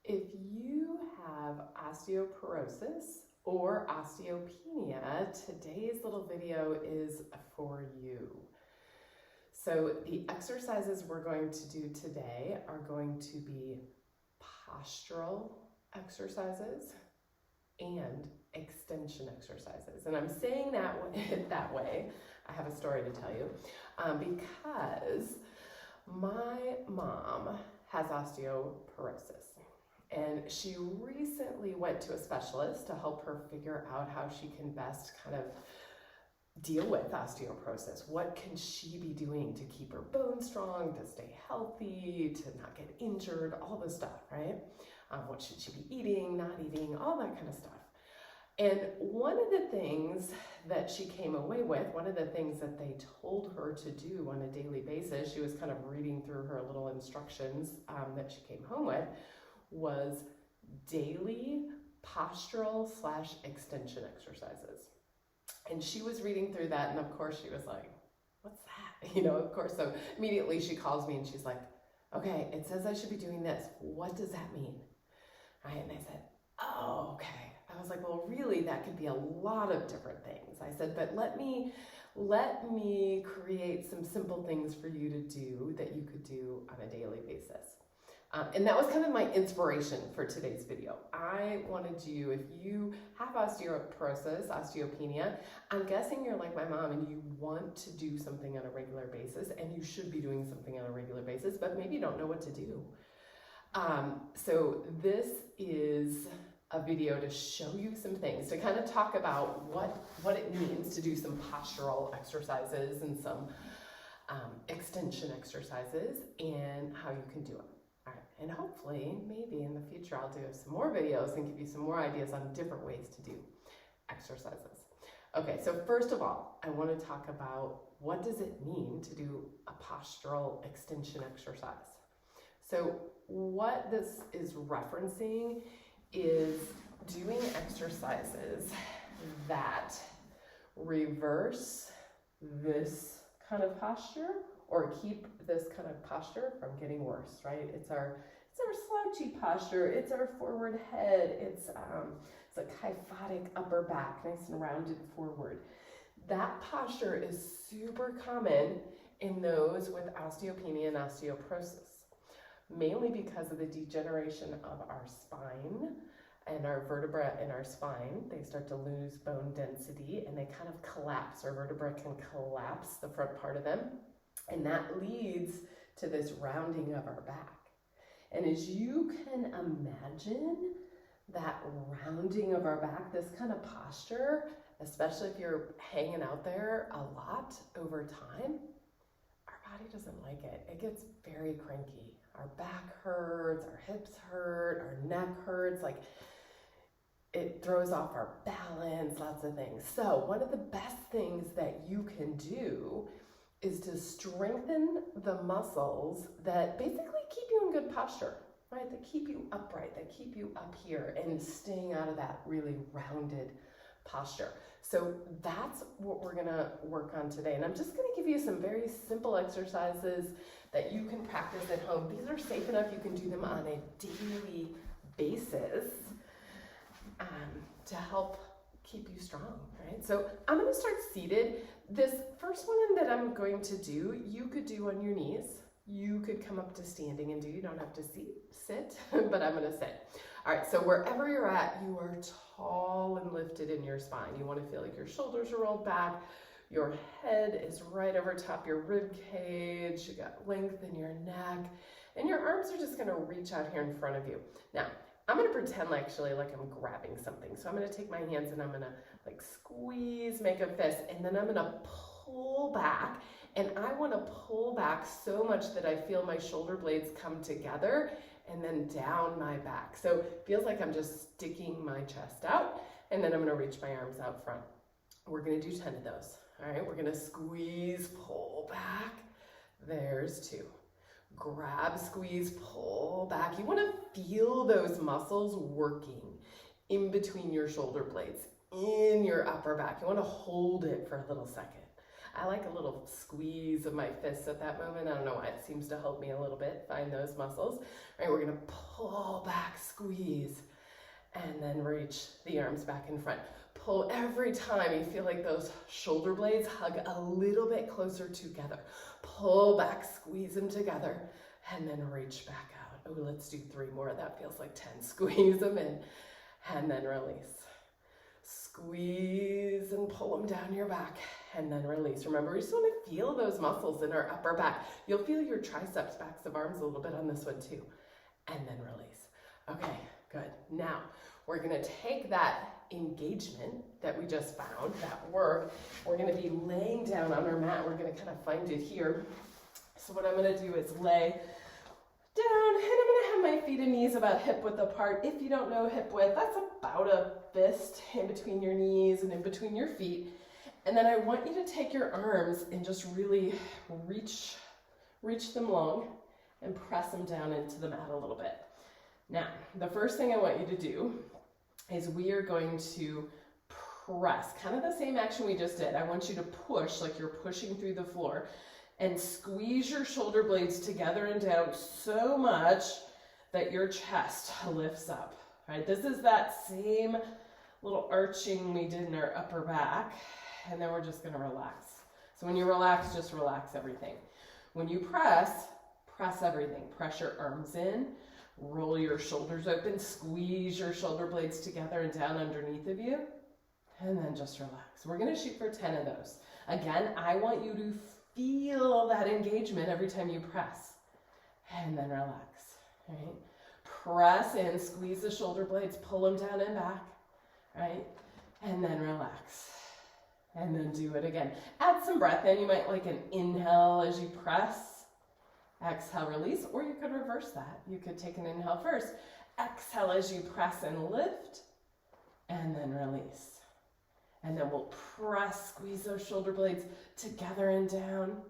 If you have osteoporosis or osteopenia, today's little video is for you. So the exercises we're going to do today are going to be postural exercises and extension exercises. And I'm saying that way, I have a story to tell you, because my mom has osteoporosis. And she recently went to a specialist to help her figure out how she can best kind of deal with osteoporosis. What can she be doing to keep her bones strong, to stay healthy, to not get injured, all this stuff, right? What should she be eating, not eating, all that kind of stuff. And one of the things that she came away with, one of the things that they told her to do on a daily basis, she was kind of reading through her little instructions that she came home with, was daily postural / extension exercises. And she was reading through that, and of course she was like, what's that? You know, of course, so immediately she calls me and she's like, okay, it says I should be doing this. What does that mean? Right? And I said, oh, okay. I was like, well, really, that could be a lot of different things. I said, but let me create some simple things for you to do that you could do on a daily basis. And that was kind of my inspiration for today's video. I wanted you, if you have osteoporosis, osteopenia, I'm guessing you're like my mom and you want to do something on a regular basis, and you should be doing something on a regular basis, but maybe you don't know what to do. So this is a video to show you some things, to kind of talk about what it means to do some postural exercises and some extension exercises and how you can do them. All right. And hopefully, maybe in the future, I'll do some more videos and give you some more ideas on different ways to do exercises. Okay, so first of all, I want to talk about what does it mean to do a postural extension exercise. So what this is referencing is doing exercises that reverse this kind of posture or keep this kind of posture from getting worse, right? It's our slouchy posture, it's our forward head, it's a kyphotic upper back, nice and rounded forward. That posture is super common in those with osteopenia and osteoporosis, mainly because of the degeneration of our spine and our vertebra in our spine. They start to lose bone density and they kind of collapse. Our vertebra can collapse, the front part of them, and that leads to this rounding of our back. And as you can imagine, that rounding of our back, this kind of posture, especially if you're hanging out there a lot over time, our body doesn't like it. It gets very cranky. Our back hurts, our hips hurt, our neck hurts, like it throws off our balance, lots of things. So one of the best things that you can do is to strengthen the muscles that basically keep you in good posture, right? That keep you upright, that keep you up here and staying out of that really rounded posture. So that's what we're gonna work on today. And I'm just gonna give you some very simple exercises that you can practice at home. These are safe enough, you can do them on a daily basis to help keep you strong, right? So I'm gonna start seated. This first one that I'm going to do, you could do on your knees. You could come up to standing and do, you don't have to sit, but I'm gonna sit. All right, so wherever you're at, you are tall and lifted in your spine. You wanna feel like your shoulders are rolled back, your head is right over top your rib cage, you got length in your neck, and your arms are just gonna reach out here in front of you. Now, I'm gonna pretend actually like I'm grabbing something. So I'm gonna take my hands and I'm gonna like squeeze, make a fist, and then I'm gonna pull back. And I wanna pull back so much that I feel my shoulder blades come together and then down my back. So it feels like I'm just sticking my chest out, and then I'm gonna reach my arms out front. We're gonna do 10 of those. All right, we're gonna squeeze, pull back. There's 2. Grab, squeeze, pull back. You want to feel those muscles working in between your shoulder blades, in your upper back. You want to hold it for a little second. I like a little squeeze of my fists at that moment. I don't know why, it seems to help me a little bit find those muscles. All right, we're gonna pull back, squeeze, and then reach the arms back in front. Pull every time you feel like those shoulder blades hug a little bit closer together. Pull back, squeeze them together, and then reach back out. Oh, let's do 3 more. That feels like 10. Squeeze them in, and then release. Squeeze and pull them down your back, and then release. Remember, we just want to feel those muscles in our upper back. You'll feel your triceps, backs of arms a little bit on this one too, and then release. Okay, good. Now, we're gonna take that engagement that we just found, that work, we're gonna be laying down on our mat. We're gonna kind of find it here. So what I'm gonna do is lay down, and I'm gonna have my feet and knees about hip width apart. If you don't know hip width, that's about a fist in between your knees and in between your feet. And then I want you to take your arms and just really reach them long and press them down into the mat a little bit. Now, the first thing I want you to do is we are going to press, kind of the same action we just did. I want you to push like you're pushing through the floor and squeeze your shoulder blades together and down so much that your chest lifts up, right? This is that same little arching we did in our upper back, and then we're just gonna relax. So when you relax, just relax everything. When you press everything. Press your arms in, roll your shoulders open, squeeze your shoulder blades together and down underneath of you, and then just relax. We're gonna shoot for 10 of those. Again, I want you to feel that engagement every time you press, and then relax, right? Press in, squeeze the shoulder blades, pull them down and back, right? And then relax, and then do it again. Add some breath in. You might like an inhale as you press, exhale, release, or you could reverse that. You could take an inhale first, exhale as you press and lift, and then release. And then we'll press, squeeze those shoulder blades together and down,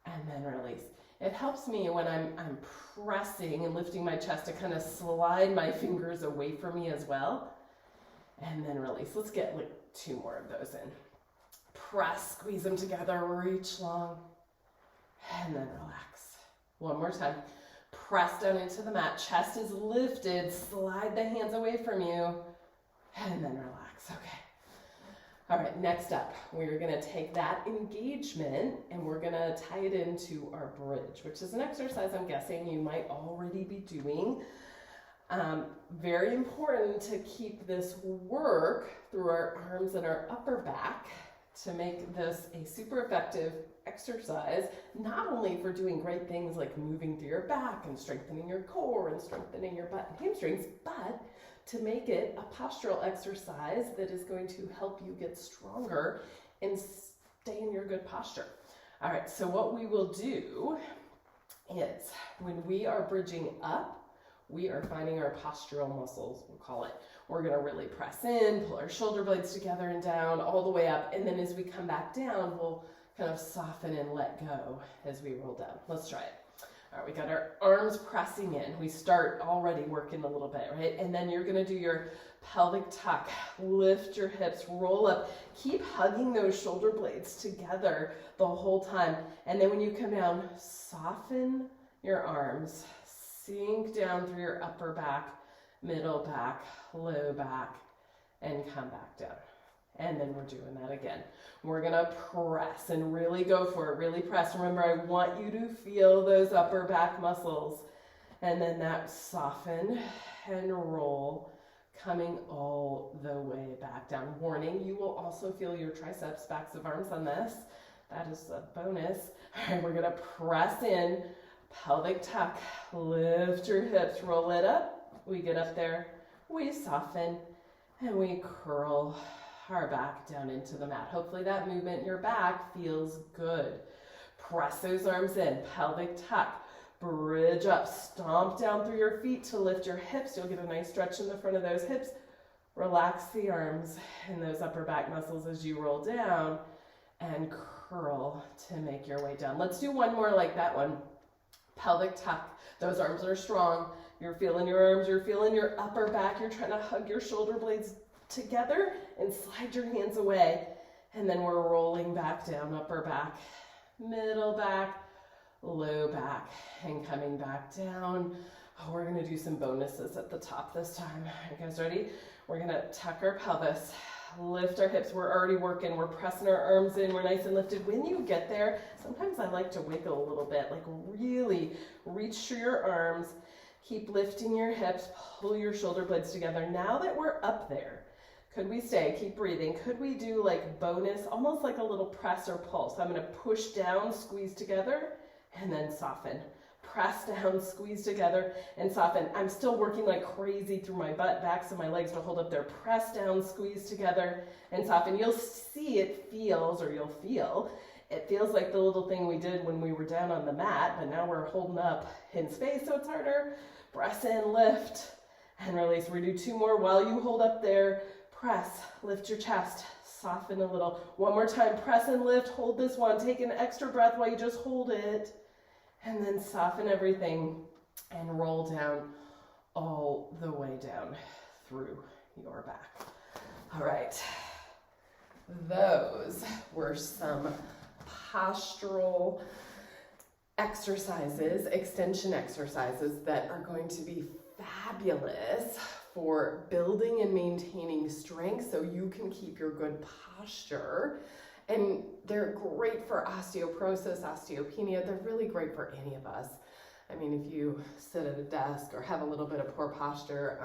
and then release. It helps me when I'm pressing and lifting my chest to kind of slide my fingers away from me as well, and then release. Let's get like 2 more of those in. Press, squeeze them together, reach long, and then relax. 1 more time. Press down into the mat, chest is lifted, slide the hands away from you, and then relax. Okay. All right, next up, we're gonna take that engagement and we're gonna tie it into our bridge, which is an exercise I'm guessing you might already be doing. Very important to keep this work through our arms and our upper back to make this a super effective exercise, not only for doing great things like moving through your back and strengthening your core and strengthening your butt and hamstrings, but to make it a postural exercise that is going to help you get stronger and stay in your good posture. All right, so what we will do is when we are bridging up, we are finding our postural muscles, we'll call it. We're gonna really press in, pull our shoulder blades together and down, all the way up, and then as we come back down, we'll kind of soften and let go as we roll down. Let's try it. All right, we got our arms pressing in. We start already working a little bit, right? And then you're gonna do your pelvic tuck, lift your hips, roll up, keep hugging those shoulder blades together the whole time. And then when you come down, soften your arms, sink down through your upper back, middle back, low back, and come back down. And then we're doing that again. We're gonna press and really go for it, really press. Remember, I want you to feel those upper back muscles. And then that soften and roll, coming all the way back down. Warning, you will also feel your triceps, backs of arms on this. That is a bonus. All right, we're gonna press in, pelvic tuck, lift your hips, roll it up. We get up there, we soften, and we curl our back down into the mat. Hopefully that movement in your back feels good. Press those arms in, pelvic tuck, bridge up, stomp down through your feet to lift your hips. You'll get a nice stretch in the front of those hips. Relax the arms and those upper back muscles as you roll down and curl to make your way down. Let's do 1 more like that one. Pelvic tuck, those arms are strong. You're feeling your arms, you're feeling your upper back. You're trying to hug your shoulder blades together and slide your hands away. And then we're rolling back down, upper back, middle back, low back, and coming back down. Oh, we're gonna do some bonuses at the top this time. Are you guys ready? We're gonna tuck our pelvis, lift our hips. We're already working. We're pressing our arms in. We're nice and lifted. When you get there, sometimes I like to wiggle a little bit, like really reach through your arms. Keep lifting your hips, pull your shoulder blades together. Now that we're up there, could we stay? Keep breathing. Could we do like bonus, almost like a little press or pull? So I'm gonna push down, squeeze together, and then soften. Press down, squeeze together, and soften. I'm still working like crazy through my butt, backs of my legs to hold up there. Press down, squeeze together, and soften. You'll see it feels, or you'll feel, it feels like the little thing we did when we were down on the mat, but now we're holding up in space, so it's harder. Press in, lift, and release. We do 2 more while you hold up there. Press, lift your chest, soften a little. One more time, press and lift, hold this one. Take an extra breath while you just hold it. And then soften everything and roll down all the way down through your back. All right, those were some postural exercises, extension exercises that are going to be fabulous for building and maintaining strength so you can keep your good posture. And they're great for osteoporosis, osteopenia. They're really great for any of us. I mean, if you sit at a desk or have a little bit of poor posture,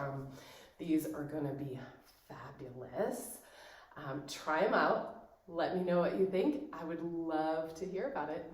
these are gonna be fabulous. Try them out. Let me know what you think. I would love to hear about it.